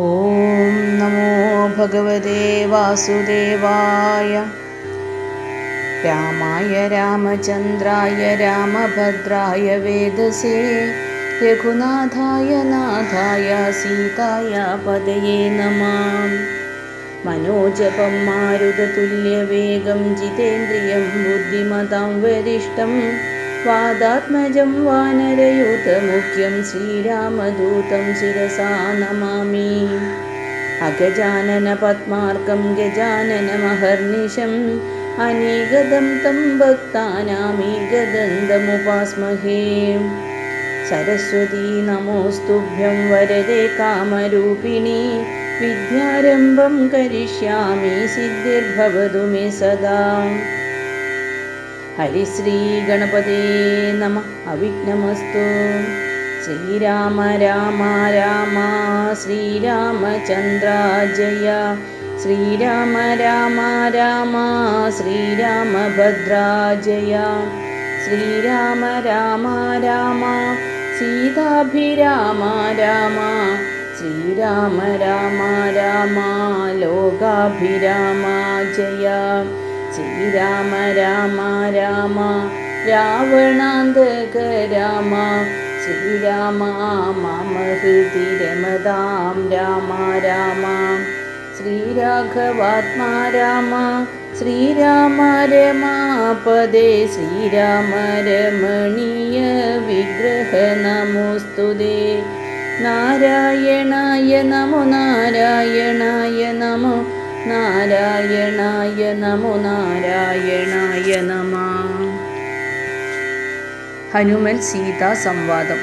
ഓം നമോ ഭഗവതേ വാസുദേവായ. രാമായ രാമചന്ദ്രായ രാമഭദ്രായ വേദസേ രഘുനാഥായ നാഥായ സീതായ പദയേ നമഃ. മനോജപം മാരുതതുല്യവേഗം ജിതേന്ദ്രിയം ബുദ്ധിമതാം വരിഷ്ഠം വാദാത്മജം വാനരയൂഥമുഖ്യം ശ്രീരാമദൂതം ശിരസാ നമാമി. അഗജാനന പദ്മാർകം ഗജാനനമഹർനിശം അനേകദം തം ഭക്താനാമീകദന്തമുപാസ്മഹേ. സരസ്വതീ നമോസ്തുഭ്യം വരദേ കാമരൂപിണി വിദ്യാരംഭം കരിഷ്യാമി സിദ്ധിർഭവതു മേ സദാ. ഹരിശ്രീ ഗണപതേ നമഃ. അവിഘ്നമസ്തു. ശ്രീരാമ രാമ രാമ ശ്രീരാമചന്ദ്ര ജയ. ശ്രീരാമ രാമ രാമ ശ്രീരാമഭദ്ര ജയ. ശ്രീരാമ രാമ രാമ സീതാഭിരാമ രാമ. ശ്രീരാമ രാമ രാമ ലോകാഭിരാമ ജയ. ശ്രീരാമ രാമ രാമ രാവണാന്തക രാമ. ശ്രീരാമ മമ ഹൃദി രമതാം രാമ രാമ. ശ്രീരാഘവാത്മാ രാമ. ശ്രീരാമ രമാപദേ. ശ്രീരാമ രമണീയ വിഗ്രഹ നമോസ്തുതേ. നാരായണായ നമോ നാരായണായ നമോ നാരായണായ നമോ നാരായണായ നമഃ. ഹനുമൽ സീതാ സംവാദം.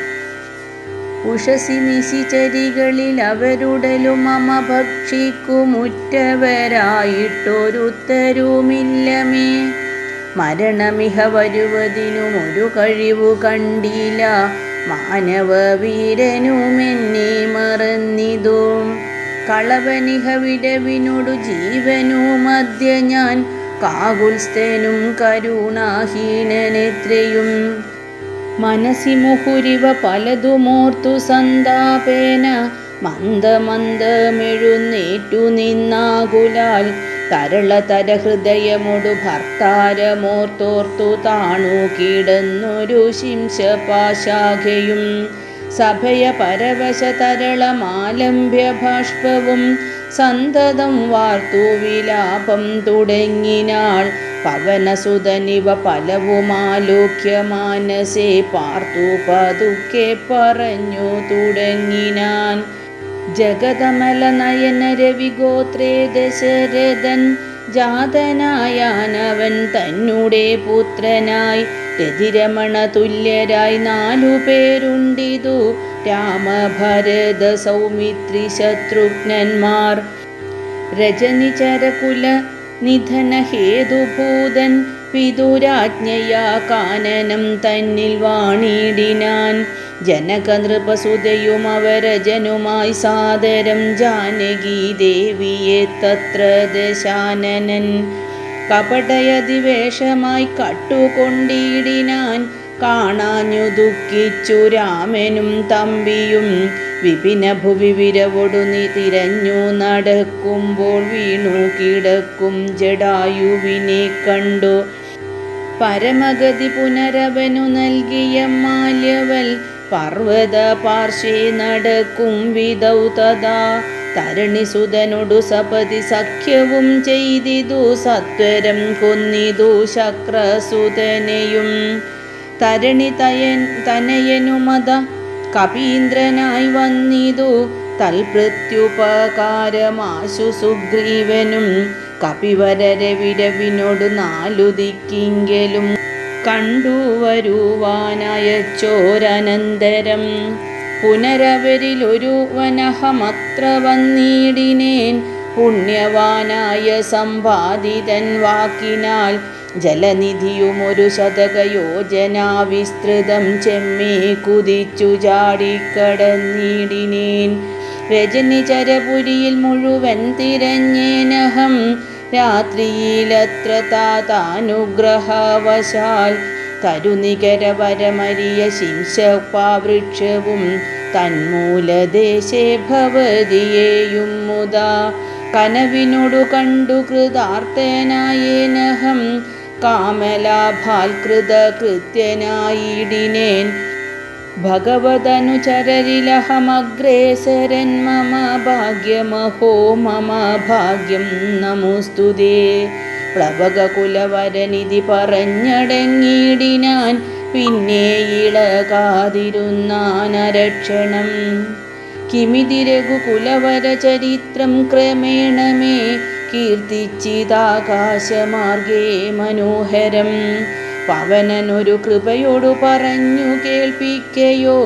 ഉഷസി നിശിചരികളിൽ അവരുടലും മമ ഭക്ഷിക്കുമുറ്റവരായിട്ടൊരുത്തരുമില്ലമേ. മരണമിഹ വരുവതിനും ഒരു കഴിവു കണ്ടില്ല. മാനവവീരനുമെന്നെ മറന്നിതു. കളവനിഹ വിടവിനോടു ജീവനുമദ്യ ഞാൻ. കാകുൽസ്ഥനും കരുണാഹീനനെത്രയും. മനസി മുഹുരിവ പലതുമോർത്തു സന്താപേന. മന്ദമന്ദമെഴുന്നേറ്റു നിന്നാകുലാൽ. തരളതര ഹൃദയമൊടു ഭർത്താരമോർത്തോർത്തു താണു കിടന്നൊരു ശിംശപാശാഖയും. സഭയ പരവശ തരളമാലംബ്യ ബാഷ്പവും സന്തതം വാർത്തു വിലാപം തുടങ്ങിനാൾ. പവനസുതനിവ പലവുമാലോക്യ മാനസേ പാർത്തു പതുക്കെ പറഞ്ഞു തുടങ്ങിനാൻ. ജഗതമല നയന രവിഗോത്രേ ദശരഥൻ ജാതനായാനവൻ തന്നുടെ പുത്രനായി. രതിരമണ തുല്യരായി 4 പേരുണ്ടിതു. രാമഭരത സൗമിത്രി ശത്രുഘ്നന്മാർ. രജനിചരകുല നിധന ഹേതുഭൂതൻ വിദുരാജ്ഞയാ കാനനം തന്നിൽ വാണിടിനാൻ. ജനകനൃപസുതയും അവരജനുമായി സാദരം ജാനകി ദേവിയെ തത്ര ദശാനനൻ. കപടയതിവേഷമായി കട്ടുകൊണ്ടിടിനാൻ. കാണാഞ്ഞു ദുഃഖിച്ചു രാമനും തമ്പിയും. വിപിന ഭുവി വിരവൊടു തിരഞ്ഞു നടക്കുമ്പോൾ വീണു കിടക്കും ജടായുവിനെ കണ്ടു. പരമഗതി പുനരവനു നൽകിയ മാല്യവൽ. പർവ്വത പാർശ്വേ നടക്കും വിധൗ തഥാ. തരണിസുതനൊടു സപതി സഖ്യവും ചെയ്തിതു. സത്വരം കൊന്നിതു ശക്രസുതനെയും. തരണി തനയനുമത കപീന്ദ്രനായി വന്നിതു. തൽപ്രത്യുപകാരമാശു സുഗ്രീവനും. കപിവരരവിരവിനോടു 4 ദിക്കിങ്കലും കണ്ടുവരുവാനയച്ചോരനന്തരം. പുനരവരിലൊരു വനഹമത്ര വന്നിടിനേൻ. പുണ്യവാനായ സമ്പാദിതൻ വാക്കിനാൽ. ജലനിധിയുമൊരു ശതകയോജനാ വിസ്തൃതം ചെമ്മേ കുതിച്ചു ചാടിക്കടന്നിടിനേൻ. രജനിചരപുരിയിൽ മുഴുവൻ തിരഞ്ഞേനഹം. രാത്രിയിലത്ര താതാനുഗ്രഹവശാൽ. തരുനികരവരമരിയ ശിംശപാവൃക്ഷവും തന്മൂലദേശേ ഭവതിയേയും മുതാ കനവിനോടു കണ്ടു കൃതാർത്ഥനായേനഹം കാമലാഭാൽകൃത കൃത്യനായിടിനേൻ ഭഗവതനുചരരിലഹമഗ്രേസരൻ മമ ഭാഗ്യമഹോ മമ ഭാഗ്യം നമോസ്തുതേ പ്ലവകകുലവരനിധി പറഞ്ഞടങ്ങിയിടിനാൻ പിന്നെ ഇളകാതിരുന്നാനരക്ഷണം കിമിതി രഘുകുലവര ചരിത്രം ക്രമേണ മേ കീർത്തിച്ചിതാകാശമാർഗേ മനോഹരം പവനനൊരു കൃപയോടു പറഞ്ഞു കേൾപ്പിക്കയോ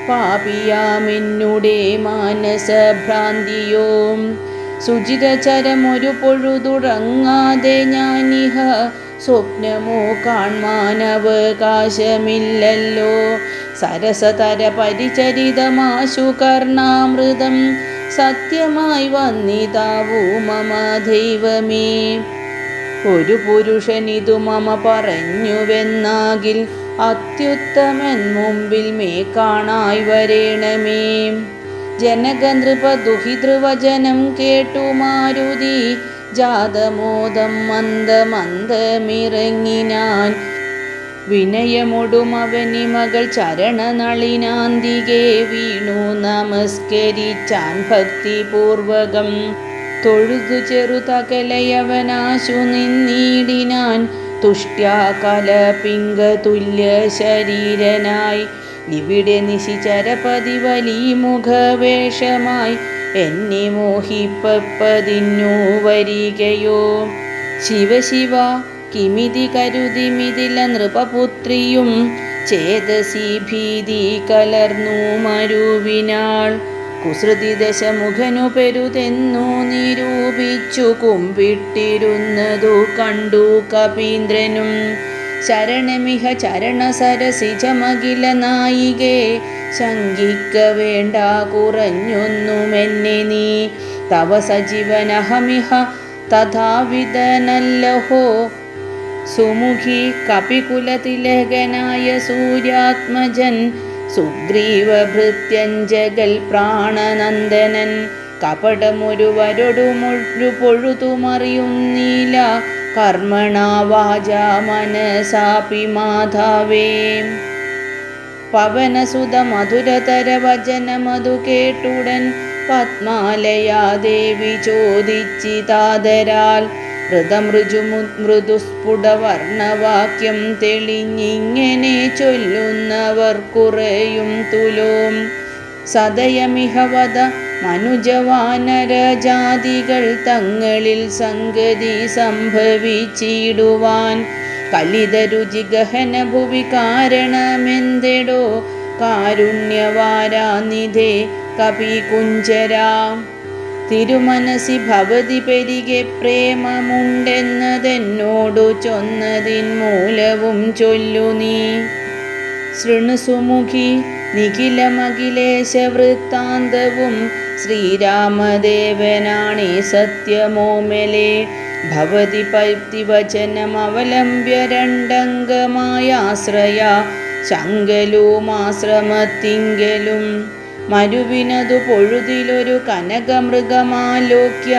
പാപിയാമെന്നുടെ മാനസഭ്രാന്തിയോ ശുചിതചരമൊരു പൊഴുതുടങ്ങാതെ ഞാനിഹ സ്വപ്നമോ കാൺമാനവകാശമില്ലല്ലോ സരസതര പരിചരിതമാശു കർണാമൃതം സത്യമായി വന്നിതാവൂ മമ ദൈവമേ ഒരു പുരുഷനിതു മമ പറഞ്ഞുവെന്നാകിൽ അത്യുത്തമൻ മുമ്പിൽ മേ കാണായി വരേണമേ ജനകനൃപ ദുഹിതൃവചനം കേട്ടു മാരുതി ജാതമോദം മന്ദമന്ദമിറങ്ങിനാൻ വിനയമൊടുമവനി മകൾ ചരണനളിനാന്തികെ വീണു നമസ്കരിച്ചാൻ ഭക്തിപൂർവകം തൊഴുതു ചെറുതകലയവനാശു നിന്നീടിനാൻ തുഷ്ട്യാ കലപിംഗതുല്യ ശരീരനായി ഇവിടെ നിശിചരപതി വലി മുഖവേഷമായി എന്നെ മോഹിപ്പതിന്നു വരികയോ ശിവശിവ കിമിതി കരുതിമിതില നൃപപുത്രിയും ചേതസി ഭീതി കലർന്നു മരുവിനാൾ കുസൃതി ദശമുഖനു പെരുതെന്നു നിരൂപിച്ചു കുമ്പിട്ടിരുന്നതു കണ്ടു കപീന്ദ്രനും ശരണമിഹ ചരണസരസിജമകില നായികേ ശങ്കിക്ക വേണ്ട കുറഞ്ഞൊന്നുമെന്നെ നീ തവ സജീവനഹമിഹ തഥാവിധനല്ലഹോ സുമുഖി കപികുലതിലകനായ സൂര്യാത്മജൻ സുഗ്രീവഭൃത്യഞ്ജഗൽ പ്രാണനന്ദനൻ കപടമൊരുവരൊടുമൊഴു പൊഴുതുമറിയുന്നീല കർമ്മണാ വാചാ മനസാപി മാധവേ പവനസുത മധുരതര വചനമതു കേട്ടുടൻ പത്മാലയാ ദേവി ചോദിച്ചിതാദരാൽ മൃദുസ്ഫുടവർണവാക്യം തെളിഞ്ഞിങ്ങനെ ചൊല്ലുന്നവർ കുറയും തുലോം സദയമിഹവത മനുജവാനരജാതികൾ തങ്ങളിൽ സംഗതി സംഭവിച്ചിടുവാൻ കലിതരുചി ഗഹന ഭുവി കാരണമെന്തെടോ കാരുണ്യവാരാനിധേ കപികുഞ്ചരാ തിരുമനസി ഭവതി പെരികെ പ്രേമമുണ്ടെന്നതെന്നോടു ചൊന്നതിൻ മൂലവും ചൊല്ലു നീ ശൃണുസുമുഖി നിഖിലമഖിലേശ വൃത്താന്തവും ശ്രീരാമദേവനാണേ സത്യമോമലെ ഭവതി പൈപ്തിവചനമവലംബ്യ രണ്ടംഗമായ ശങ്കലുമാശ്രമത്തിങ്കലും മരുവിനതു പൊഴുതിലൊരു കനകമൃഗമാലോക്യ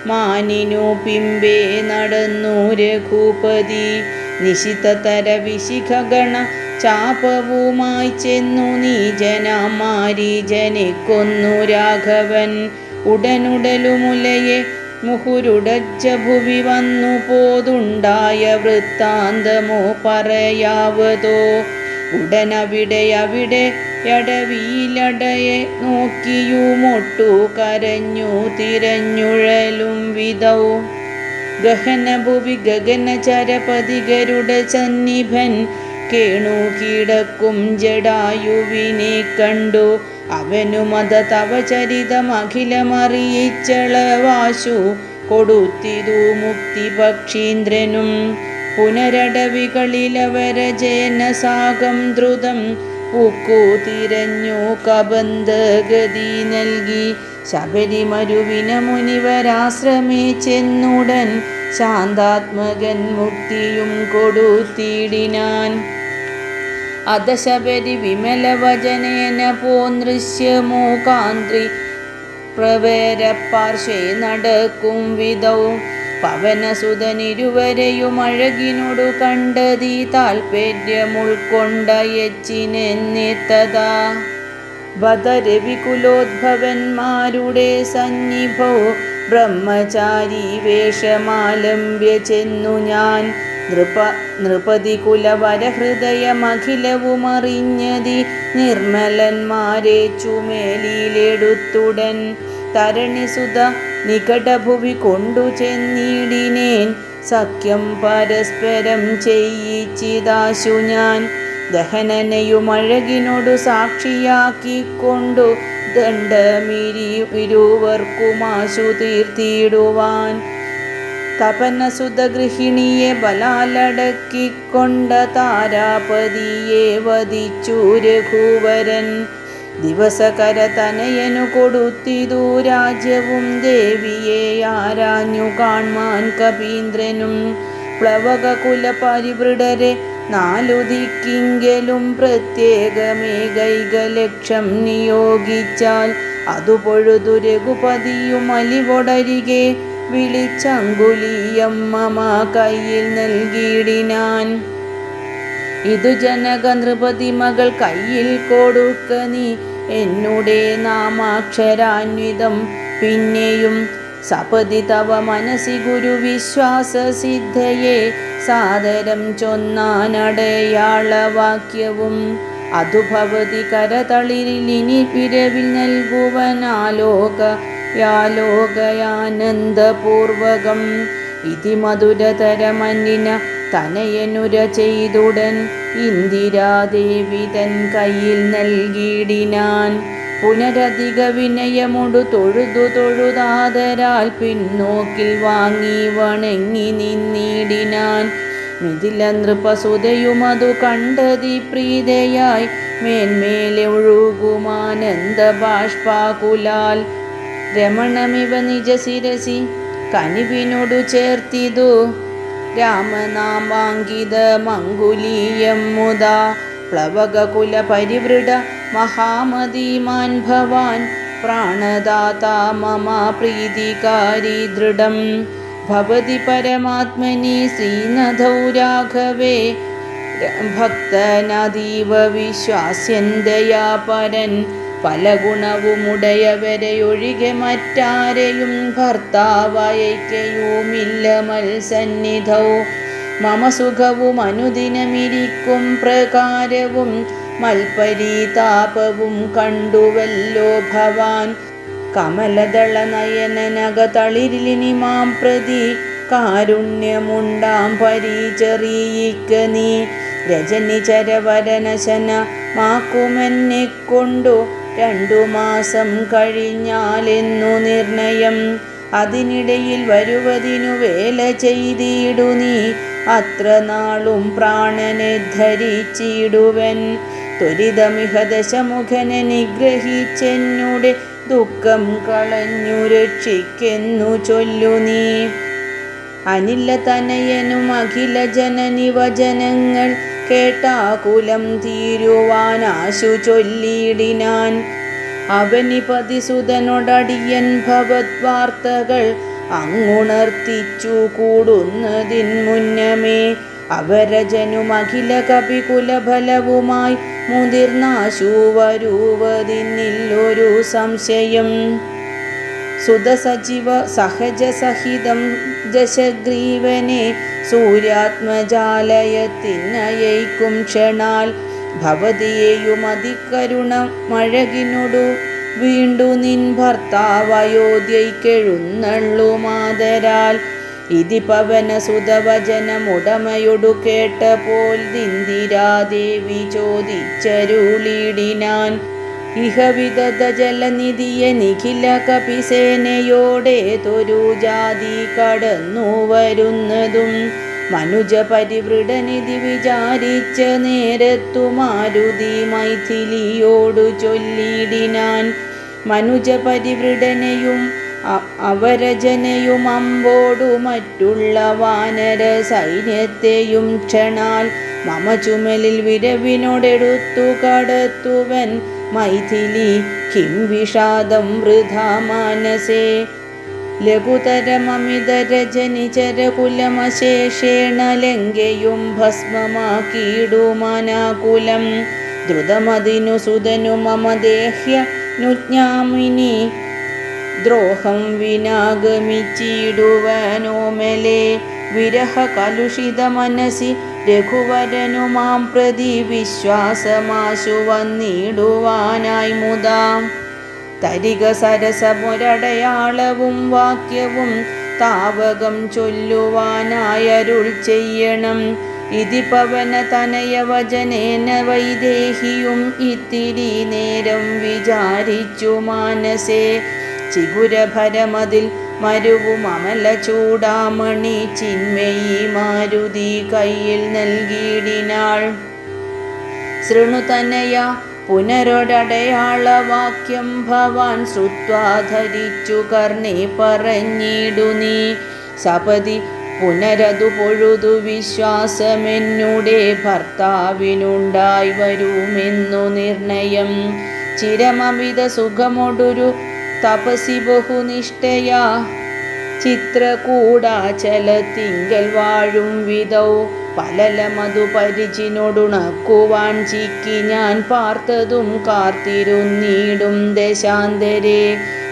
മാനിനു പിമ്പേ നടന്നു രഘുപതി നിശിതതര വിശിഖഗണ ചാപവുമായി ചെന്നു നീജനാം മാരീജനെ കൊന്നു രാഘവൻ ഉടനുടലുമുലയെ മുഹുരുടച്ച ഭുവി വന്നു പോതുണ്ടായ വൃത്താന്തമോ പറയാവതോ ഉടനവിടെ യടവിയിലടയെ നോക്കിയുമൊട്ടു കരഞ്ഞു തിരഞ്ഞുഴലും വിധൗ ഗഹനഭുവി ഗഗനചരപതികരുടെ സന്നിഭൻ കേണു കിടക്കും ജടായുവിനെ കണ്ടു അവനുമത തവ ചരിതമഖിലമറിയിച്ചളവാശു കൊടുത്തിതു മുക്തി പക്ഷീന്ദ്രനും പുനരടവികളിലവരജേന സാകം ദ്രുതം പൂക്കു തിരഞ്ഞു കബന്ധഗതി നൽകി ശബരിമരുവിന മുനിവരാശ്രമേ ചെന്നുടൻ ശാന്താത്മകൻ മുക്തിയും കൊടുത്തിടിനാൻ അധശബരി വിമലവചനേന പോന്നൃശ്യമൂകാന്ത്രി പ്രവേരപ്പാർശ്വേ നടക്കും വിധൗ പവനസുതനിരുവരെയും അഴകിനോടു കണ്ടതീ താൽപര്യമുൾക്കൊണ്ടയച്ചിനെന്നിത്തതാ വധരവികുലോദ്ഭവന്മാരുടെ സന്നിഭോ ബ്രഹ്മചാരി വേഷമാലംബ്യ ചെന്നു ഞാൻ നൃപതി കുലവരഹൃദയമഖിലവുമറിഞ്ഞതി നിർമ്മലന്മാരെ ചുമേലിയിലെടുത്തുടൻ തരണിസുത നികടഭുവി കൊണ്ടു ചെന്നിടിനേൻ സഖ്യം പരസ്പരം ചെയ്യിച്ചിതാശു ഞാൻ ദഹനനെയുമഴകിനോടു സാക്ഷിയാക്കിക്കൊണ്ടു ദണ്ഡമിരുവർക്കുമാശു തീർത്തിടുവാൻ തപനസുതഗൃഹിണിയെ ബലാലടക്കിക്കൊണ്ട താരാപതിയെ വധിച്ചു രഘുവരൻ ദിവസകര തനയനു കൊടുത്തിതു രാജ്യവും ദേവിയെ ആരാഞ്ഞു കാൺമാൻ കപീന്ദ്രനും പ്ലവക കുലപരിവൃഢരെ നാലുദിക്കിങ്കലും പ്രത്യേകമേകൈകലക്ഷം നിയോഗിച്ചാൽ അതു പൊഴുതു രഘുപതിയും അലിവൊടരികെ വിളിച്ചങ്കുലീയം മമ കയ്യിൽ നൽകിയിടിനാൻ. ഇതു ജനക നൃപതി മകൾ കയ്യിൽ കൊടുക്ക നീ എന്നുടെ നാമാക്ഷരാന്വിതം പിന്നെയും സപതി തവ മനസി ഗുരുവിശ്വാസ സിദ്ധയെ സാദരം ചൊന്നാനടയാളവാക്യവും അതു ഭവതി കരതളിരിലിനി പിരവിൽ നൽകുവനാലോകയാനന്ദപൂർവകം ഇതി മധുരതരമന്നിന തനയനുര ചെയ്തുടൻ ഇന്ദിരാദേവി തൻ കയ്യിൽ നൽകിയിടിനാൻ. പുനരധിക വിനയമൊടു തൊഴുതാതരാൽ പിന്നോക്കിൽ വാങ്ങി വണങ്ങി നിന്നിടിനാൻ. മിഥില നൃപസുതയുമതു കണ്ടതി പ്രീതയായി മേന്മേലെ ഒഴുകുമാനന്ദ ബാഷ്പാകുലാൽ രമണമിവ നിജ ശിരസി കനിവിനോടു ചേർത്തിതു രാമനാമാങ്കിത മങ്കുലീയം മുദാ പ്ലവകകുല പരിവൃഢ മഹാമതിമാൻ ഭവാൻ പ്രാണദാതാ മമ പ്രീതികാരി ദൃഢം ഭവതി പരമാത്മനി ശ്രീനഥൗ രാഘവേ ഭക്തനതീവ വിശ്വാസ്യന്തയാ പരൻ പല ഗുണവുമുടയവരെയൊഴികെ മറ്റാരെയും ഭർത്താവയക്കയുമില്ല മത്സന്നിധൗ മമ സുഖവും അനുദിനമിരിക്കും പ്രകാരവും മൽപരീതാപവും കണ്ടുവല്ലോ ഭവാൻ കമലദള നയനനകതളിരിലിനി മാം പ്രതി കാരുണ്യമുണ്ടാം പരിചറിയിക്ക നീ രജനിചരവരനശന മാക്കുമെന്നെ കൊണ്ടു 2 മാസം കഴിഞ്ഞാലെന്നു നിർണയം അതിനിടയിൽ വരുവതിനു വേല ചെയ്തിടു നീ അത്ര നാളും പ്രാണനെ ധരിച്ചിടുവൻ ത്വരിതമിഹ ദശമുഖനെ നിഗ്രഹിച്ചെന്നുടെ ദുഃഖം കളഞ്ഞു രക്ഷിക്കെന്നു ചൊല്ലു നീ. അനില തനയനും അഖില ജനനി വചനങ്ങൾ കേട്ടാകുലം തീരുവാനാശു ചൊല്ലിയിടിനാൻ. അവനിപതിസുതനോടടിയൻ ഭവദ്വാർത്തകൾ അങ്ങുണർത്തിച്ചു കൂടുന്നതിൻ മുന്നമേ അവരജനുമഖില കപികുലഫലവുമായി മുതിർന്നാശു വരുവതിനില്ലൊരു സംശയം. സുതസജീവ സഹജ സഹിതം ജശഗ്രീവനെ സൂര്യാത്മജാലയത്തിനയക്കും ക്ഷണാൽ ഭവതിയെയും അതികരുണ മഴകിനോടു വീണ്ടു നിൻ ഭർത്താവയോധ്യയ്ക്കെഴുന്നള്ളുമാതരാൽ ഇതി പവനസുതവചനമുടമയൊടു കേട്ട പോൽ ഇന്ദിരാദേവി ചോദിച്ചരുളിടിനാൻ. ഇഹ വിഗത ജലനിധിയെ നിഖില കപിസേനയോടേതൊരു ജാതി കടന്നു വരുന്നതും മനുജ പരിവൃഢനിധി വിചാരിച്ച നേരത്തു മാരുതി മൈഥിലിയോടു ചൊല്ലിടിനാൻ. മനുജ പരിവൃഢനെയും അവരജനയും അമ്പോടു മറ്റുള്ള വാനര സൈന്യത്തെയും ക്ഷണാൽ മമ ചുമലിൽ വിരവിനോടെടുത്തു കടത്തുവൻ മൈഥിലി കിം വിഷാദം വൃഥാ മാനസേ ലഘുതരമമിതരജനിചരകുലമശേഷേണ ലങ്കയും ഭസ്മമാക്കിയിടുമനാകുലം ദ്രുതമതിനു സുതനു മമ ദേഹ്യ നുജ്ഞാമിനി ദ്രോഹം വിനാഗമിച്ചിടുവനോമലെ വിരഹ കലുഷിത മനസി രഘുവരനു മാം പ്രതി വിശ്വാസമാശു വന്നിടുവാനായി മുതാം തരിക സരസമൊരടയാളവും വാക്യവും താവകം ചൊല്ലുവാനായരുൾ ചെയ്യണം ഇതി പവന തനയ വചനേന വൈദേഹിയും ഇത്തിരി നേരം വിചാരിച്ചു മാനസേ ചിഗുരഭരമതിൽ മരുവും അമല ചൂടാമണി ചിന്മയി മാരുതി കയ്യിൽ നൽകിയിടിനാൾ ശൃണുതനയ പുനരൊരടയാളവാക്യം ഭവാൻ ശ്രുത്വാ ധരിച്ചു കർണേ പറഞ്ഞിടു നീ സപതി പുനരതു പൊഴുതു വിശ്വാസമെന്നുടെ ഭർത്താവിനുണ്ടായി വരുമെന്നു നിർണയം ചിരമമിത സുഖമൊടൊരു തപസി ബഹുനിഷ്ഠയാ ചിത്രകൂടാചലത്തിങ്കൽ വാഴും വിധൗ പലലമതു പരിചിനൊടുണക്കുവാൻ ചിക്കി ഞാൻ പാർത്തതും കാർത്തിരുന്നീടും ദശാന്തരെ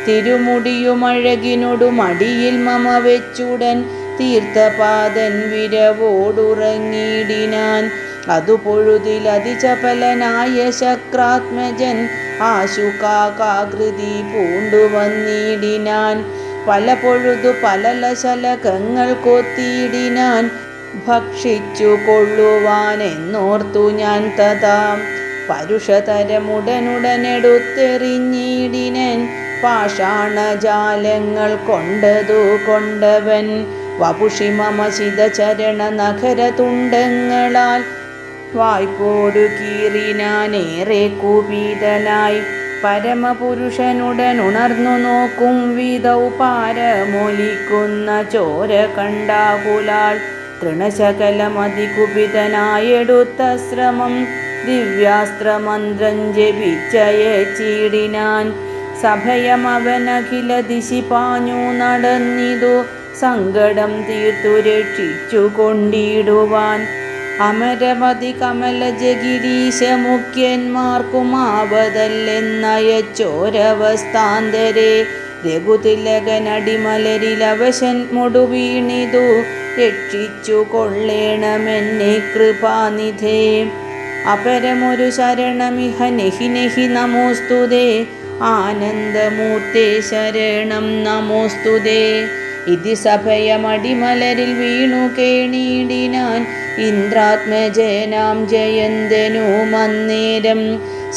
തിരുമുടിയുമഴകിനൊടു മടിയിൽ മമ വെച്ചുടൻ തീർത്ഥപാദൻ വിരവോടുറങ്ങിയിടിനാൻ അതു പൊഴുതിലതിചപലനായ ശക്രാത്മജൻ ആശുകാകൃതി പൂണ്ടുവന്നിടിനാൻ പല പൊഴുതു പലലശലകങ്ങൾ കൊത്തിയിടിനാൻ ഭക്ഷിച്ചു കൊള്ളുവാനെന്നോർത്തു ഞാൻ തഥാ പരുഷതരമുടനുടനെടുത്തെറിഞ്ഞിടിനൻ പാഷാണജാലങ്ങൾ കൊണ്ടതു കൊണ്ടവൻ വപുഷി മമ ശിതചരണ നഖര തുണ്ടങ്ങളാൽ വായ്പോടു കീറിനാനേറെ കുപീതനായി പരമപുരുഷനുടനുണർന്നു നോക്കും വിധൗ പാരമൊലിക്കുന്ന ചോര കണ്ടാകുലാൾ തൃണശകലമതികുപിതനായെടുത്ത ശ്രമം ദിവ്യാസ്ത്രമന്ത്രം ജപിച്ചയച്ചിടിനാൻ സഭയമവനഖില ദിശി പാഞ്ഞു നടന്നിതു സങ്കടം തീർത്തു രക്ഷിച്ചു കൊണ്ടിടുവാൻ അമരമതി കമലജഗിരീശ മുഖ്യന്മാർക്കുമാവതല്ലെന്നയച്ചോരവസ്ഥാന്തരെ രഘുതിലകനടിമലരിലവശൻ മുടുവീണിതു രക്ഷിച്ചു കൊള്ളേണമെന്നെ കൃപാനിധേ അപരമൊരു ശരണമിഹ നെഹി നെഹി നമോസ്തുതേ ആനന്ദമൂർത്തേ ശരണം നമോസ്തുതേ ഇതി സഭയമടിമലരിൽ വീണു കേണീടിനാൻ ഇന്ദ്രാത്മജനാം ജയന്തനു മന്നേരം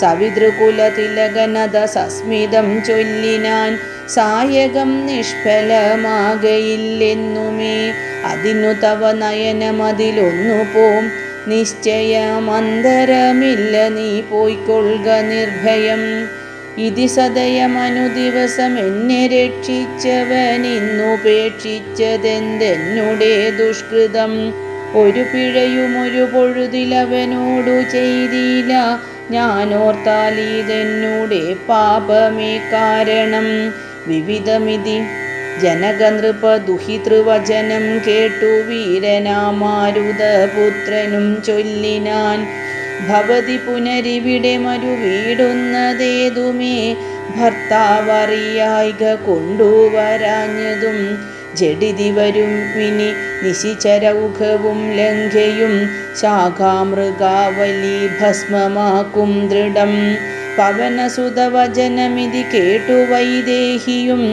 സവിതൃകുലതിലകനത സസ്മിതം ചൊല്ലിനാൻ സായകം നിഷ്ഫലമാകയില്ലെന്നുമേ അതിനു തവ നയനമതിലൊന്നു പോം നിശ്ചയമന്തരമില്ല നീ പോയിക്കൊള്ളുക നിർഭയം ഇതി സദയമനു ദിവസം എന്നെ രക്ഷിച്ചവനിന്നുപേക്ഷിച്ചതെന്തെന്നുടെ ദുഷ്കൃതം ഒരു പിഴയും ഒരു പൊഴുതിലവനോടു ചെയ്തില്ല ഞാനോർത്താൽ ഇതെന്നുടെ പാപമേ കാരണം വിവിധമിതി ജനകനൃപ ദുഹിതൃവചനം കേട്ടു വീരനാമാരുതപുത്രനും ചൊല്ലിനാൻ ഭവതി പുനരിവിടെ മരു വീടുന്നതേതുമേ ഭർത്താവറിയായിക കൊണ്ടുവരാഞ്ഞതും ജഡിതി വരും ഇനി നിശിചരൗഘവും ലംഘയും ശാഖാമൃഗാവലി ഭസ്മമാക്കും ദൃഢം പവനസുതവചനമിതി കേട്ടു വൈദേഹിയും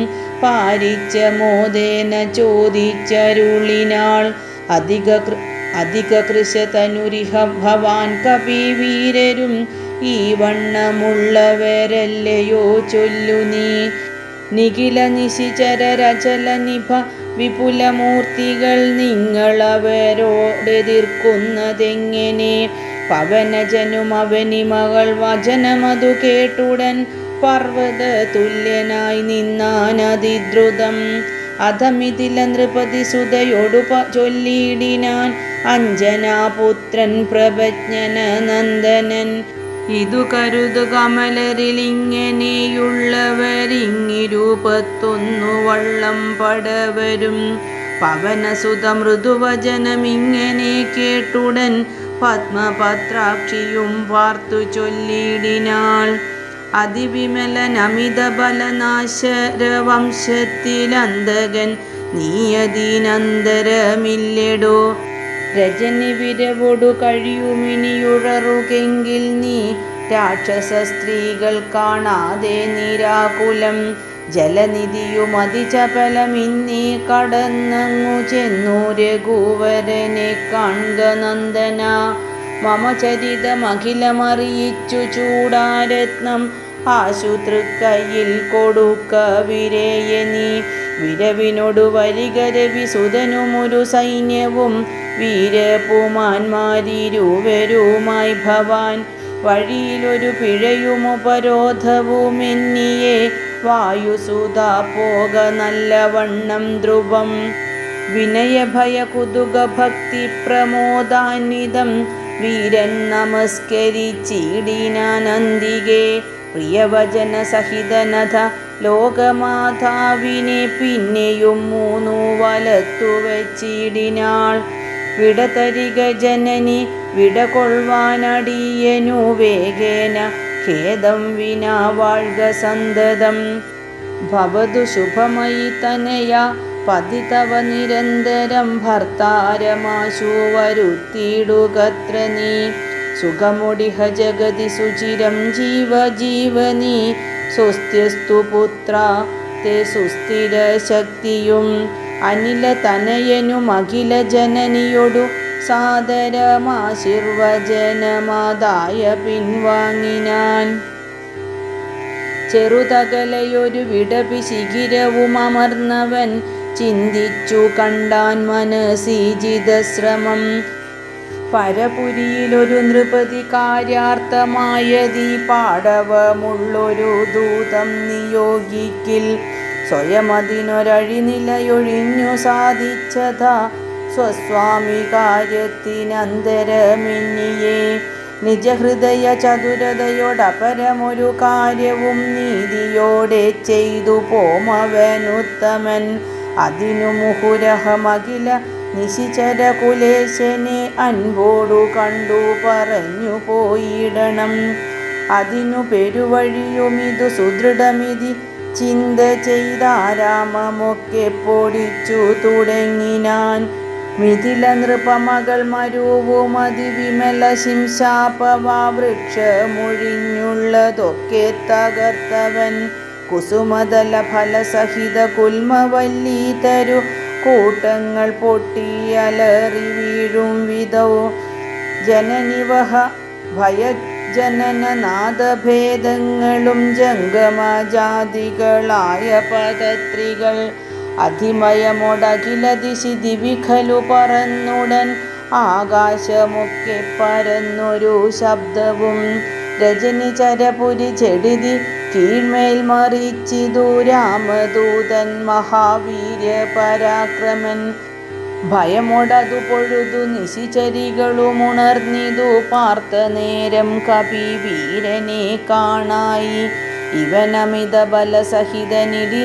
പാരിച്ച മോദേന ചോദിച്ചരുളിനാൾ അധിക കൃശതനുരിഹ ഭവാൻ കപിവീരരും ഈ വണ്ണമുള്ളവരല്ലയോ ചൊല്ലു നീ നിഖില നിശിചരരചല നിഭ വിപുലമൂർത്തികൾ നിങ്ങളവരോടെതിർക്കുന്നതെങ്ങനെ പവനജനും അവനി മകൾ വചനമതു കേട്ടുടൻ പർവ്വത തുല്യനായി നിന്നാനതിദ്രുതം. അധമിതില നൃപതി സുതയോടു ചൊല്ലിയിടിനാൻ അഞ്ജനാപുത്രൻ പ്രഭജ്ഞന നന്ദനൻ. ഇതു കരുതു കമലരിലിങ്ങനെയുള്ളവരിങ്ങിരുപത്തൊന്നു വള്ളം പടവരും. പവനസുത മൃദുവചനമിങ്ങനെ കേട്ടുടൻ പത്മപത്രാക്ഷിയും വാർത്തു ചൊല്ലിയിടിനാൾ. അതിവിമലനമിത ബലനാശരവംശത്തിലന്തകൻ നീയതിനന്തരമില്ലെടോ. രജനി വിരവൊടു കഴിയുമിനിയുഴറുകെങ്കിൽ നീ രാക്ഷസ സ്ത്രീകൾ കാണാതെ നിരാകുലം. ജലനിധിയുമതിചപലമിന്നേ കടന്നങ്ങു ചെന്നു രഘുവരനെ കാൺക നന്ദന. മമ ചരിതമഖിലമറിയിച്ചു ചൂടാരത്നം ആശുതൃക്കയ്യിൽ കൊടുക്ക വിരേയനീ. വിരവിനൊടു വരിക രവിസുതനുമൊരു സൈന്യവും വീരപുമാന്മാരിരുവരുമായി ഭവാൻ. വഴിയിലൊരു പിഴയുമുപരോധവുമെന്നിയെ വായുസുത പോക നല്ലവണ്ണം ധ്രുവം. വിനയഭയ കുതുക ഭക്തി പ്രമോദാന്വിതം വീരൻ നമസ്കരിച്ചിടിനാനന്ദികേ. പ്രിയവചന സഹിതനഥ ലോകമാതാവിനെ പിന്നെയും മൂന്നു വലത്തു വച്ചിടിനാൾ. വിടതരിക ജനനി വിടകൊള്ളുവാനടിയനു വേഗേന ഖേദം വിനാ വാഴ്ക സന്തതം. ഭവതു ശുഭമയി തനയ പതിതവ നിരന്തരം ഭർത്താരമാശു വരുത്തിയിടുകത്ര നീ. സുഖമുടിഹ ജഗതി സുചിരം ജീവജീവനീ. സ്വസ്ത്യസ്തു പുത്ര തേ സുസ്ഥിര ശക്തിയും. അനില തനയനും അഖില ജനനിയൊടു സാദരമാശീർവചനമാതായ പിൻവാങ്ങിനാൻ. ചെറുതകലയൊരു വിടപി ശിഖിരവും അമർന്നവൻ ചിന്തിച്ചു കണ്ടാൻ മനസീജിതശ്രമം. പരപുരിയിലൊരു നൃപതി കാര്യാർത്ഥമായതീ പാടവമുള്ളൊരു ദൂതം നിയോഗിക്കിൽ. സ്വയമതിനൊരഴിനിലയൊഴിഞ്ഞു സാധിച്ചതാ സ്വസ്വാമി കാര്യത്തിനന്തരമെന്നിയേ. നിജഹൃദയ ചതുരതയോടപരമൊരു കാര്യവും നീതിയോടെ ചെയ്തു പോമവനുത്തമൻ. അതിനു മുഹുരഹമഖില നിശിചര കുലേശനെ അൻപോടു കണ്ടു പറഞ്ഞു പോയിടണം. അതിനു പെരുവഴിയുമിതു സുദൃഢമിതി ചിന്ത ചെയ്താരാമമൊക്കെ പൊടിച്ചു തുടങ്ങിനാൻ. മിഥില നൃപമകൾ മരുവും അതിവിമല ശിംശാപവാ വൃക്ഷമൊഴിഞ്ഞുള്ളതൊക്കെ തകർത്തവൻ. കുസുമതല ഫലസഹിത കുൽമവല്ലീതരു കൂട്ടങ്ങൾ പൊട്ടിയലറി വീഴും വിധൗ. ജനനിവഹ ഭയജനനനാദഭേദങ്ങളും ജംഗമജാതികളായ പദത്രികൾ അധിമയമൊടഖില ദിശി ദിവിഖലു പറന്നുടൻ. ആകാശമൊക്കെ പരന്നൊരു ശബ്ദവും രജനി ചരപുരി ചെടിതി കീഴ്മേൽ മറിച്ചിതു രാമദൂതൻ മഹാവീര്യ പരാക്രമൻ. ഭയമൊടതു പൊഴുതു നിശിചരികളുമുണർന്നിതു പാർത്ത നേരം കപി വീരനെ കാണായി. ഇവനമിത ബലസഹിതനിടി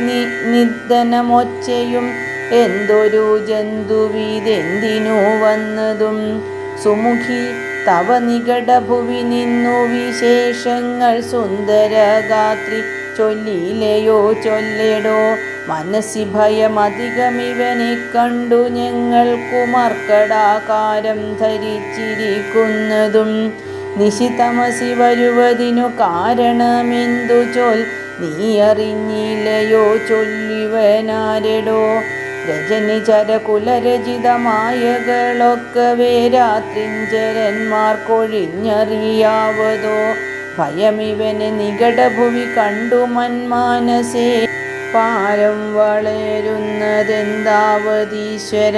നിദ്ദനമൊച്ചയും എന്തൊരു ജന്തുവിതെന്തിനു വന്നതും. സുമുഖി തവ നികടഭുവി നിന്നു വിശേഷങ്ങൾ സുന്ദരഗാത്രി ചൊല്ലിയിലയോ ചൊല്ലെടോ. മനസ്സി ഭയമധികമിവനെ കണ്ടു ഞങ്ങൾക്കു മർക്കടാകാരം ധരിച്ചിരിക്കുന്നതും. നിശിതമസി വരുവതിനു കാരണമെന്തു ചൊൽ നീ അറിഞ്ഞില്ലയോ ചൊല്ലിവനാരെടോ. രജനി ചരകുലരചിതമായകളൊക്കവേ രാത്രിഞ്ചരന്മാർക്കൊഴിഞ്ഞറിയാവതോ. ഭയമിവനെ നികടഭുവി കണ്ടു മന്മാനസേ പാരം വളരുന്നതെന്താവതീശ്വര.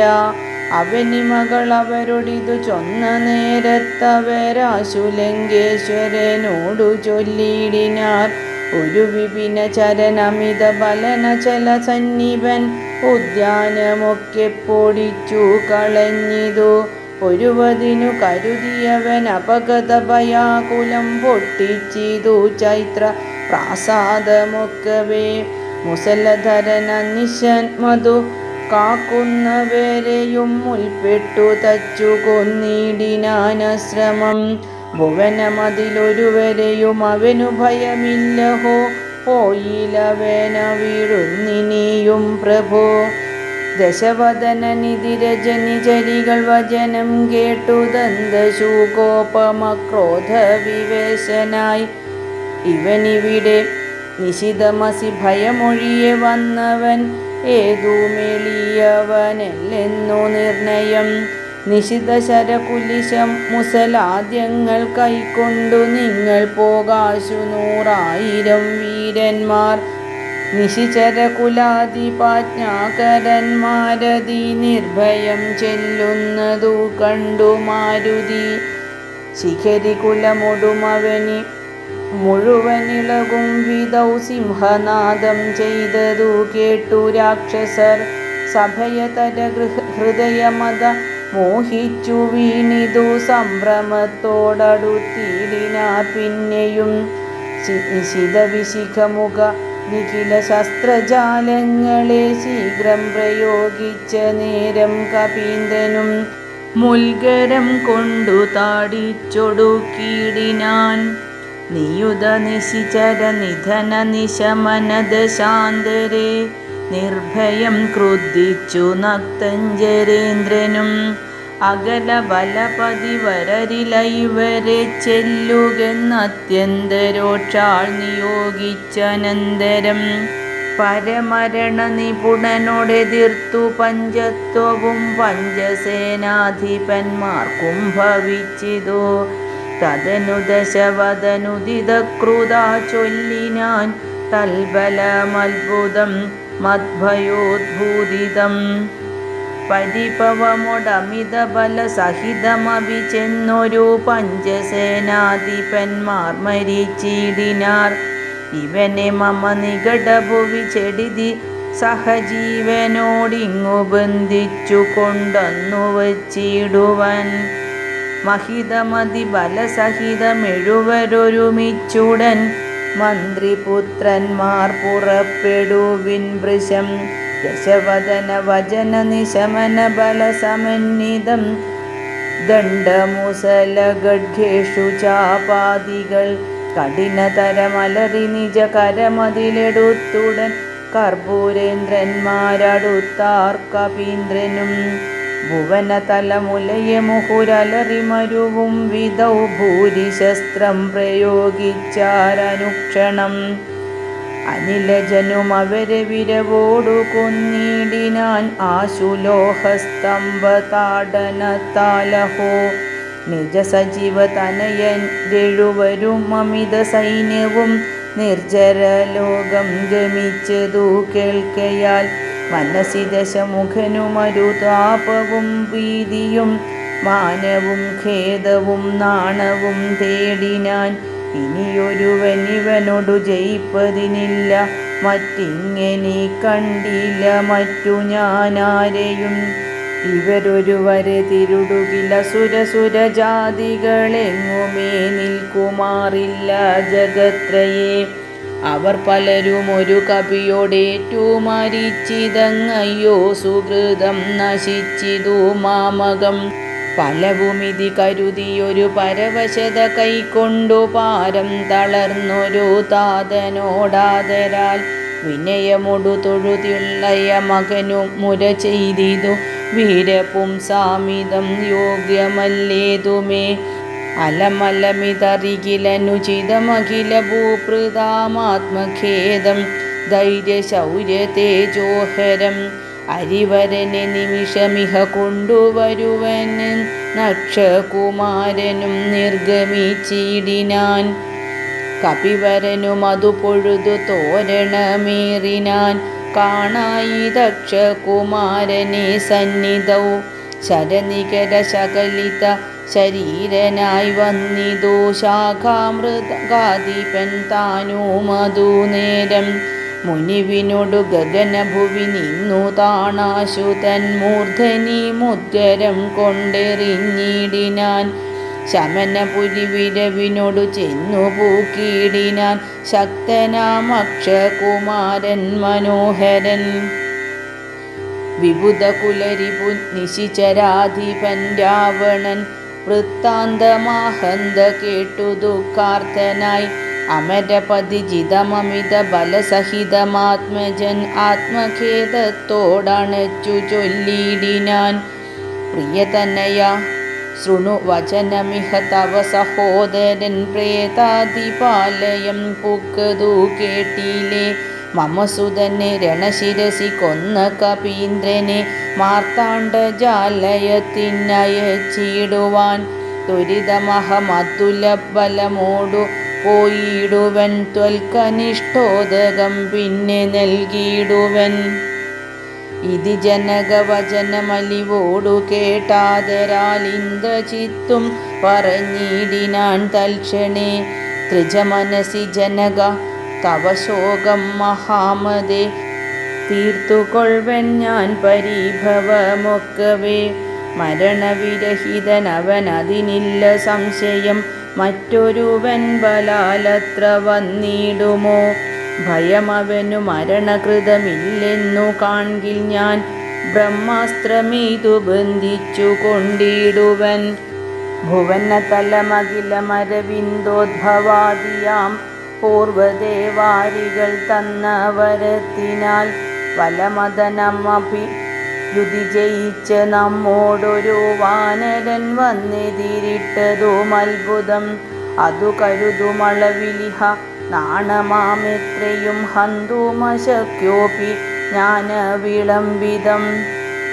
അവനിമകൾ അവരൊടിതു ചൊന്ന നേരത്തവരാശു ലങ്കേശ്വരനോടു ചൊല്ലിയിടിനാർ. ഒരു വിപിന ചരനമിത ബലനചല സന്നിപൻ ഉദ്യാനമൊക്കെ പൊടിച്ചു കളഞ്ഞിതു. ഒരുവതിനു കരുതിയവൻ അപഗത ഭയാകുലം പൊട്ടിച്ചിതു ചൈത്ര പ്രാസാദമൊക്കവേ. മുസലധരൻ നിശൻ മധു കാക്കുന്നവരെയും മുൽപ്പെട്ടു തച്ചു കൊന്നിടിനാനശ്രമം. ഭുവനമതിലൊരുവരെയും അവനു ഭയമില്ലഹോ, പോയിലവന വീഴുന്നിനിയും പ്രഭോ. ദശവദനനിധിരജനി ചരികൾ വചനം കേട്ടു ദന്തശൂകോപമക്രോധ വിവേശനായി. ഇവനിവിടെ നിശിതമസി ഭയമൊഴിയെ വന്നവൻ ഏതുമെളിയവനല്ലെന്നു നിർണയം. നിശിത ശരകുലിശം മുസലാദ്യങ്ങൾ കൈക്കൊണ്ടു നിങ്ങൾ പോകാശു 100,000 വീരന്മാർ. നിശിചരകുലാധിപാജ്ഞാകരന്മാരതി നിർഭയം ചെല്ലുന്നതു കണ്ടു മാരുതി. ശിഖരികുലമൊടുമവനി മുഴുവനിളകും വിധൗ സിംഹനാദം ചെയ്തതു കേട്ടു രാക്ഷസർ. സഭയതര ഹൃദയമത മോഹിച്ചു വീണിതു സംഭ്രമത്തോടടുത്തിടിനാർ പിന്നെയും. നിശിതവിശിഖമുഖ നിഖില ശസ്ത്രജാലങ്ങളെ ശീഘ്രം പ്രയോഗിച്ച നേരം കപീന്ദ്രനും മുൽഗരം കൊണ്ടു താടിച്ചൊടുക്കിടിനാൻ. നിയുത നിശിചര നിധന നിശമനദശാന്തരെ നിർഭയം ക്രുദ്ധിച്ചു നക്തഞ്ചരേന്ദ്രനും. അകല ബലപതിവരരിലൈവരെ ചെല്ലുകെന്നത്യന്തരോക്ഷാൾ നിയോഗിച്ചനന്തരം പരമരണ നിപുണനോടെതിർത്തു പഞ്ചത്വവും പഞ്ചസേനാധിപന്മാർക്കും ഭവിച്ചിതു. തദനു ദശവദനുദിതകൃതാ ചൊല്ലിനാൻ തൽബലമത്ഭുതം മദ്ഭയോദ്ഭൂതിതം. പരിഭവമൊടമിത ബലസഹിതമഭി ചെന്നൊരു പഞ്ചസേനാധിപന്മാർ മരിച്ചിടിനാർ. ഇവനെ മമ നികടഭുവി ചെടിതി സഹജീവനോടിങ്ങു ബന്ധിച്ചു കൊണ്ടന്നു വച്ചിടുവൻ. മഹിതമതി ബലസഹിതമെഴുവരൊരുമിച്ചുടൻ മന്ത്രിപുത്രന്മാർ പുറപ്പെടുവിൻ വൃശം. ദശവദന വചന നിശമന ബലസമന്വിതം ദണ്ഡമുസലഗഡ്ഘേഷു ചാപാദികൾ കഠിനതരമലറി നിജ കരമതിലെടുത്തുടൻ കർപ്പൂരേന്ദ്രന്മാരടുത്താർ കപീന്ദ്രനും. ഭുവനതലമുലയെ മുഹുരലറി മരുവും വിധൗ ഭൂരിശസ്ത്രം പ്രയോഗിച്ചാരനുക്ഷണം. അനിലജനും അവരെ വിരവോടു കൊന്നിടിനാൻ ആശുലോഹസ്തംഭതാടനത്താലഹോ. നിജസജീവ തനയൻ രഴുവരും അമിത സൈന്യവും നിർജ്ജരലോകം ഗമിച്ചതു കേൾക്കയാൽ മനസ്സി ദശമുഖനുമരുതാപവും ഭീതിയും മാനവും ഖേദവും നാണവും തേടിനാൻ. ഇനിയൊരുവനിവനോടു ജയിപ്പതിനില്ല, മറ്റിങ്ങനെ കണ്ടില്ല മറ്റു ഞാനാരെയും. ഇവരൊരുവരെ തിരുടുകില സുരസുരജാതികളെങ്ങുമേ നിൽക്കുമാറില്ല ജഗത്രയേ. അവർ പലരും ഒരു കപിയോടേറ്റു മരിച്ചിതങ്ങയ്യോ സുഹൃതം നശിച്ചിതു മാമകം. പലവുമിതി കരുതിയൊരു പരവശത കൈക്കൊണ്ടു പാരം തളർന്നൊരു താതനോടാദരാൽ വിനയമൊടു തൊഴുതിള്ളയ മകനു മുര ചെയ്തിതു വീരപുംസാമിതം യോഗ്യമല്ലേതുമേ. അലമലമിതറികിലനുചിതമഖില ഭൂപൃതാമാത്മഖേദം ധൈര്യശൗര്യതേജോഹരം. അരിവരനെ നിമിഷമിഹ കൊണ്ടുവരുവന് നക്ഷകുമാരനും നിർഗമിച്ചിടിനാൻ. കപിവരനും അതു പൊഴുതു തോരണമേറിനാൻ. കാണായി ദക്ഷകുമാരനെ സന്നിധൗ ശരനികര ശകലിത ശരീരനായി വന്നിതു ശാഖാമൃതകാധിപൻ താനുമതു നേരം. മുനിവിനോടു ഗഗനഭുവി നിന്നു താണാശു തന്മൂർധനി മുദ്ഗരം കൊണ്ടെറിഞ്ഞിടിനാൻ. ശമനപുരി വിരവിനോടു ചെന്നു പൂക്കിയിടിനാൻ ശക്തനാം അക്ഷകുമാരൻ മനോഹരൻ. വിബുധകുലരിപു നിശിചരാധിപൻ രാവണൻ വൃത്താന്തമാഹന്ത കേട്ടു ദുഃഖാർത്തനായി. അമരപതിജിതമമിത ബലസഹിതമാത്മജൻ ആത്മഖേദത്തോടണച്ചു ചൊല്ലിയിടിനാൻ. പ്രിയതനയ ശൃണു വചനമിഹ തവ സഹോദരൻ പ്രേതാതിപാലയം പുക്കതു കേട്ടില്ലേ. മമസുതനെ രണശിരസി കൊന്ന കപീന്ദ്രനെ മാർത്താണ്ഡജാലയത്തിനയച്ചിടുവാൻ. ത്വരിതമഹമതുലബലമോടു പോയിടുവൻ ത്വൽക്കനിഷ്ഠോദകം പിന്നെ നൽകിയിടുവൻ. ഇതി ജനകവചനമലിവോടു കേട്ടാദരാൽ ഇന്ദ്രജിത്തും പറഞ്ഞിടിനാൻ തൽക്ഷണേ. ത്രിജമനസി ജനക തവ ശോകം മഹാമതേ തീർത്തുകൊള്ളുവൻ ഞാൻ പരിഭവമൊക്കവേ. മരണവിരഹിതനവനതിനില്ല സംശയം മറ്റൊരുവൻ ബലാലത്ര വന്നിടുമോ. ഭയമവനു മരണകൃതമില്ലെന്നു കാൺകിൽ ഞാൻ ബ്രഹ്മാസ്ത്രമീതു ബന്ധിച്ചു കൊണ്ടിടുവൻ. ഭുവനതലമഖിലമരവിന്ദോദ്ഭവാദിയാം പൂർവദേവാരികൾ തന്ന വരത്തിനാൽ വലമദനമഭിയുതി ജയിച്ച നമ്മോടൊരു വാനരൻ വന്നെതിരിട്ടതും അത്ഭുതം. അതു കരുതുമളവിലിഹ നാണമാമെത്രയും ഹന്തുമശക്യോപി ജ്ഞാന വിളംബിതം.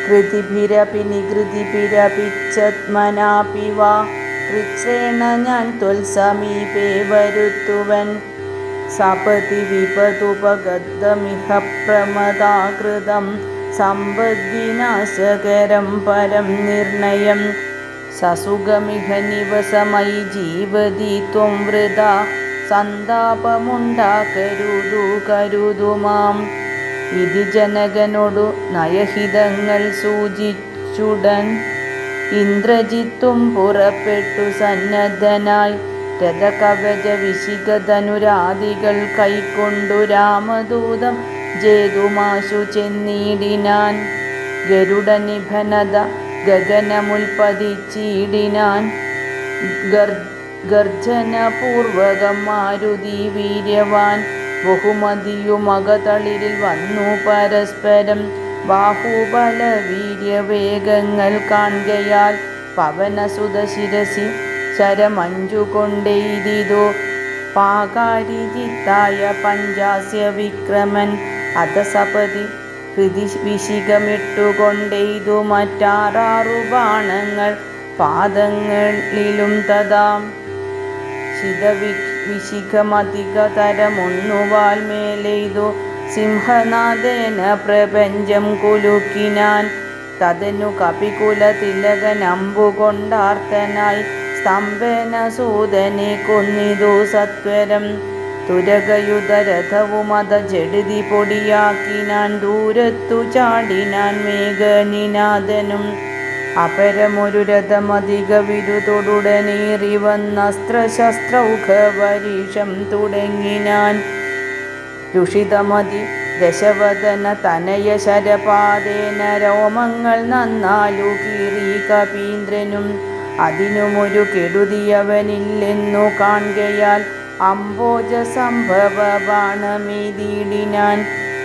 കൃതിഭിരപി നികൃതിഭിരപിച്ചത്മനാപി വാ കൃച്ഛ്രേണ ഞാൻ ത്വൽസമീപേ വരുത്തുവൻ. സപതി വിപതുപഗതമിഹ പ്രമദാകൃതം സമ്പദ്വിനാശകരം പരം നിർണയം. സസുഖമിഹ നിവസമയി ജീവതി ത്വം വൃഥാ സന്താപമുണ്ടാക്കരുതു കരുതുമാം. ഇതി ജനകനോടു നയഹിതങ്ങൾ സൂചിച്ചുടൻ ഇന്ദ്രജിത്തും പുറപ്പെട്ടു സന്നദ്ധനായി. രഥകവച വിശിഖധനുരാദികൾ കൈക്കൊണ്ടു രാമദൂതം ജേതുമാശു ചെന്നിടിനാൻ. ഗരുഡനിഭനത ഗഗനമുൽപ്പതിച്ചിടിനാൻ. ഗർജനപൂർവകം മാരുതി വീര്യവാൻ. ബഹുമതിയുമകതളിരിൽ വന്നു പരസ്പരം ബാഹുബല വീര്യവേഗങ്ങൾ കാൺകയാൽ. പവനസുതശിരസി ശരമഞ്ചു കൊണ്ടെയ്തിതു പാകാരിജിത്തായ പഞ്ചാസ്യ വിക്രമൻ. അധസപതി ഹൃദി വിശിഖമിട്ടുകൊണ്ടെയ്തു മറ്റാറാറു ബാണങ്ങൾ പാദങ്ങളിലും തഥാ. ശിതവിശിഖമധികതരമൊന്നുവാൽമേലെയ്തു സിംഹനാദേന പ്രപഞ്ചം കുലുക്കിനാൻ. തതനു കപികുലതിലകനമ്പുകൊണ്ടാർത്തനായി സ്തംഭനസൂതനെ കൊന്നിതു സത്വരം. തുരകയുധരഥവുമത ജഡിതി പൊടിയാക്കിനാൻ. ദൂരത്തു ചാടിനാൻ മേഘനിനാദനും. അപരമൊരു രഥമധിക വിരുതൊടുടനേറി വന്നസ്ത്രശസ്ത്രൗഘവരീഷം തുടങ്ങിനാൻ. രുഷിതമതി ദശവദന തനയ ശരപാദേന രോമങ്ങൾ നന്നാലു കീറി കപീന്ദ്രനും. അതിനുമൊരു കെടുതിയവനില്ലെന്നു കാൺകയാൽ അംബോജ സംഭവ ബാണമേതിടിനാൻ.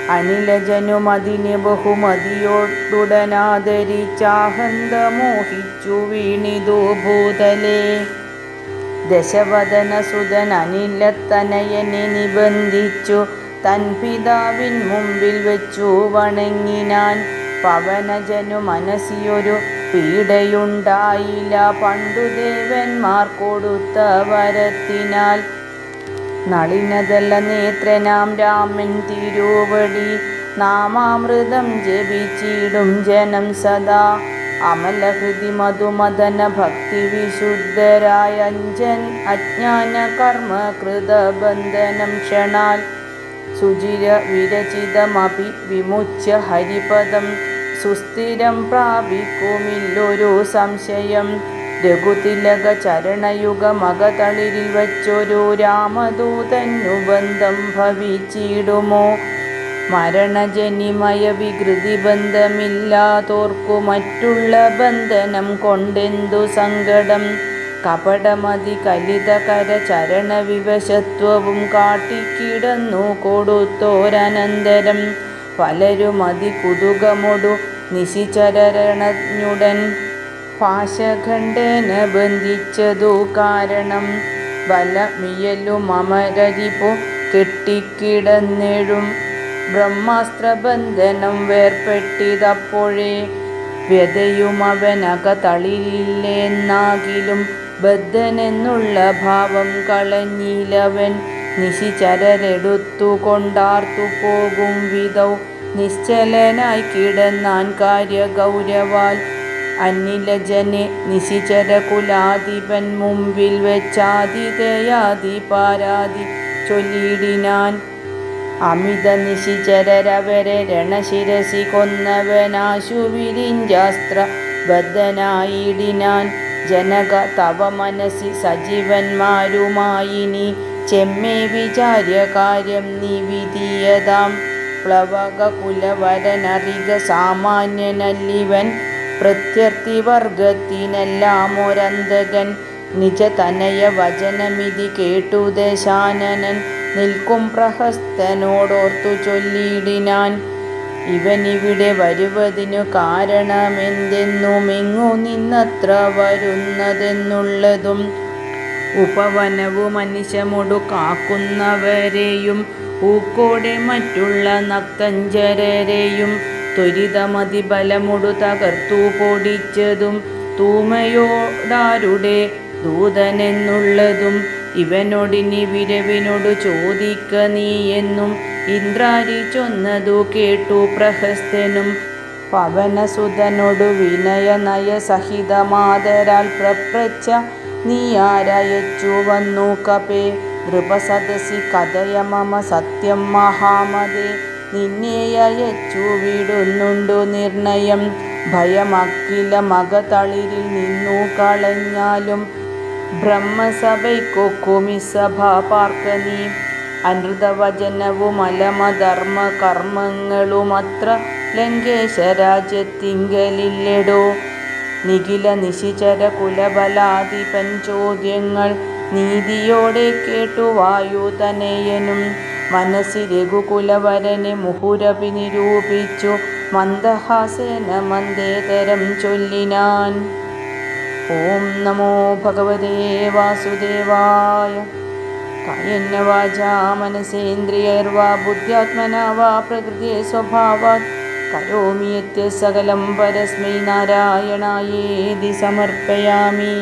അനിലജനുമതിനെ ബഹുമതിയോടുടനാദരിച്ചാഹന്ത മോഹിച്ചു വീണിതു ഭൂതലേ. ദശവദനസുതൻ അനിലത്തനയനെ നിബന്ധിച്ചു തൻ പിതാവിൻ മുമ്പിൽ വെച്ചു വണങ്ങിനാൻ. പവനജനു മനസ്സിയൊരു പീഡയുണ്ടായില്ല പണ്ടു ദേവന്മാർ കൊടുത്ത വരത്തിനാൽ. നളിനദല നേത്രനാം രാമൻ തിരുവടി നാമാമൃതം ജപിച്ചിടും ജനം സദാ. അമലഹൃതി മധുമദന ഭക്തി വിശുദ്ധരായ അഞ്ജൻ അജ്ഞാന കർമ്മ കൃതബന്ധനം ക്ഷണാൽ സുചിര വിരചിതമപി വിമുച്യ ഹരിപദം സുസ്ഥിരം പ്രാപിക്കുമില്ലൊരു സംശയം. രഘുതിലക ചരണയുഗ മകതളിരിൽ വച്ചൊരു രാമദൂതന്നു ബന്ധം ഭവിച്ചിടുമോ? മരണജനിമയ വികൃതി ബന്ധമില്ലാതോർക്കു മറ്റുള്ള ബന്ധനം കൊണ്ടെന്തു സങ്കടം? കപടമതി കലിതകര ചരണ വിവശത്വവും കാട്ടിക്കിടന്നു കൊടുത്തോരനന്തരം പലരുമതി കുതുകമൊടു നിശിചരണഞ്ഞുടൻ പാശഖണ്ഡേന ബന്ധിച്ചതു കാരണം. ബലമിയലും അമരരിപു കെട്ടിക്കിടന്നെഴും ബ്രഹ്മാസ്ത്രബന്ധനം വേർപ്പെട്ടിതപ്പോഴേ. വ്യതയുമവനകതളിരില്ലെന്നാകിലും ബദ്ധനെന്നുള്ള ഭാവം കളഞ്ഞിലവൻ. നിശിചരരെടുത്തു കൊണ്ടാർത്തു പോകും വിധൗ നിശ്ചലനായി കിടന്നാൻ കാര്യഗൗരവാൽ. അനിലജനെ നിശിചരകുലാധിപൻ മുമ്പിൽ വെച്ചാതിഥേയാദി പാരാതി ചൊല്ലിടിനാൻ. അമിത നിശിചരരവരെ രണശിരസി കൊന്നവനാശു വിരിഞ്ചാസ്ത്ര ബദ്ധനായിടിനാൻ. ജനക തവ മനസ്സി സജീവന്മാരുമായിനി ചെമ്മേ വിചാര്യ കാര്യം നീ വിധിയതാം. പ്ലവക കുലവരനറിക സാമാന്യനല്ലിവൻ പ്രത്യർത്ഥിവർഗത്തിനെല്ലാം ഒരന്തകൻ. നിജതനയ വചനമിതി കേട്ടു ദശാനനൻ നിൽക്കും പ്രഹസ്തനോടോർത്തു ചൊല്ലിടിനാൻ. ഇവനിവിടെ വരുവതിനു കാരണമെന്തെന്നുമിങ്ങു നിന്നത്ര വരുന്നതെന്നുള്ളതും ഉപവനവും അനിശമൊടു കാക്കുന്നവരെയും ഊക്കോടെ മറ്റുള്ള നക്തഞ്ചരരെയും ത്വരിതമതി ബലമൊടു തകർത്തു പൊടിച്ചതും തൂമയോടാരുടെ ദൂതനെന്നുള്ളതും ഇവനോടിനി വിരവിനോടു ചോദിക്ക നീ എന്നും ഇന്ദ്രാരി ചൊന്നതു കേട്ടു പ്രഹസ്തനും. പവനസുതനോടു വിനയ നയ സഹിതമാതരാൽ പ്രപ്രച്ഛ നീ ആരയച്ചു വന്നു കപേ. നൃപസദസി കഥയ മമ സത്യം മഹാമതേ. നിന്നെ അയച്ചു വിടുന്നുണ്ടു നിർണയം. ഭയമക്കില മകതളിരിൽ നിന്നു കളഞ്ഞാലും ബ്രഹ്മസഭയ്ക്കൊക്കുമിസഭ പാർക്ക നീ. അനൃതവചനവും അലമധർമ്മ കർമ്മങ്ങളുമത്ര ലങ്കേശരാജ്യത്തിങ്കലില്ലെടോ. നിഖില നിശിചര കുലബലാധിപൻ ചോദ്യങ്ങൾ നീതിയോടെ കേട്ടു വായുതനയനും. മനസ്സി രഘുകുലവരനെ മുഹുരപി നിരൂപിച്ചു മന്ദഹാസേന മന്ദേതരം ചൊല്ലിനാൻ. ഓം നമോ ഭഗവതേ വാസുദേവായ. കായേന വാചാ മനസേന്ദ്രിയൈർവാ ബുദ്ധ്യാത്മനാ വാ പ്രകൃതേ സ്വഭാവാത് കരോമി യത്സകലം പരസ്മൈ നാരായണായേതി സമർപ്പയാമി.